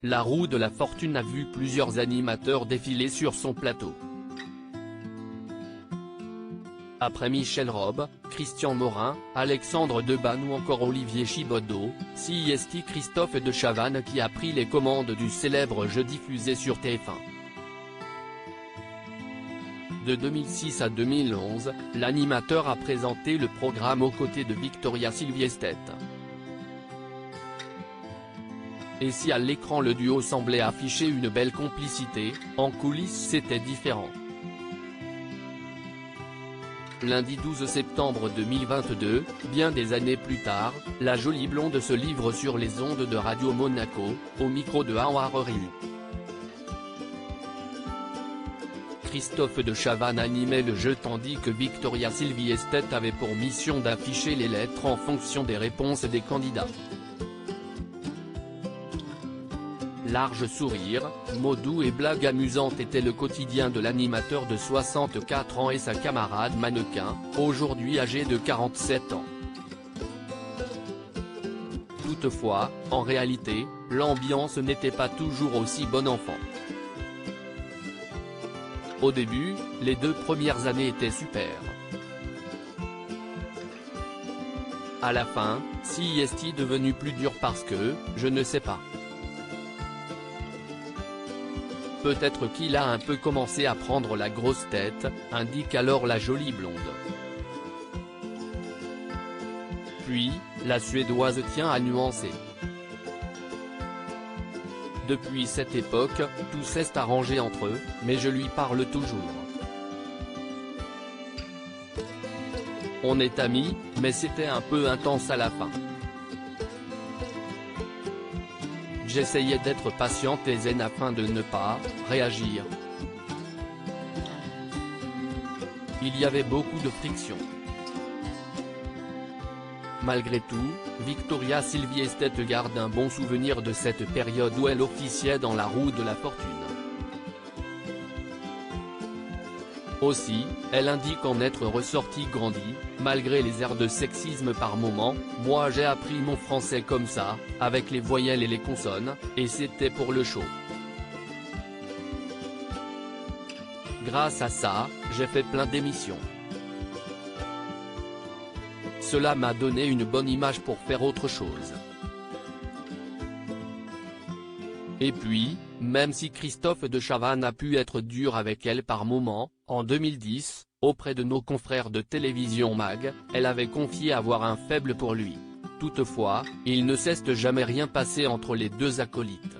la roue de la fortune a vu plusieurs animateurs défiler sur son plateau. Après Michel Robe, Christian Morin, Alexandre Debanne ou encore Olivier Chibodeau, c'est Christophe de Chavannes qui a pris les commandes du célèbre jeu diffusé sur TF1. De 2006 à 2011, l'animateur a présenté le programme aux côtés de Victoria Silvstedt. Et si à l'écran le duo semblait afficher une belle complicité, en coulisses c'était différent. Lundi 12 septembre 2022, bien des années plus tard, la jolie blonde se livre sur les ondes de Radio Monaco, au micro de Hawaii. Christophe de Chavannes animait le jeu tandis que Victoria Silvstedt avait pour mission d'afficher les lettres en fonction des réponses des candidats. Large sourire, mots doux et blagues amusantes étaient le quotidien de l'animateur de 64 ans et sa camarade mannequin, aujourd'hui âgée de 47 ans. Toutefois, en réalité, l'ambiance n'était pas toujours aussi bon enfant. Au début, les 2 premières années étaient super. À la fin, c'est devenu plus dur parce que, je ne sais pas. Peut-être qu'il a un peu commencé à prendre la grosse tête, indique alors la jolie blonde. Puis, la Suédoise tient à nuancer. Depuis cette époque, tout s'est arrangé entre eux, mais je lui parle toujours. On est amis, mais c'était un peu intense à la fin. J'essayais d'être patiente et zen afin de ne pas réagir. Il y avait beaucoup de friction. Malgré tout, Victoria Silvstedt garde un bon souvenir de cette période où elle officiait dans la roue de la fortune. Aussi, elle indique en être ressortie grandie, malgré les airs de sexisme par moments. Moi j'ai appris mon français comme ça, avec les voyelles et les consonnes, et c'était pour le show. Grâce à ça, j'ai fait plein d'émissions. Cela m'a donné une bonne image pour faire autre chose. Et puis, même si Christophe de Chavannes a pu être dur avec elle par moments, en 2010, auprès de nos confrères de télévision MAG, elle avait confié avoir un faible pour lui. Toutefois, il ne s'est jamais rien passé entre les 2 acolytes.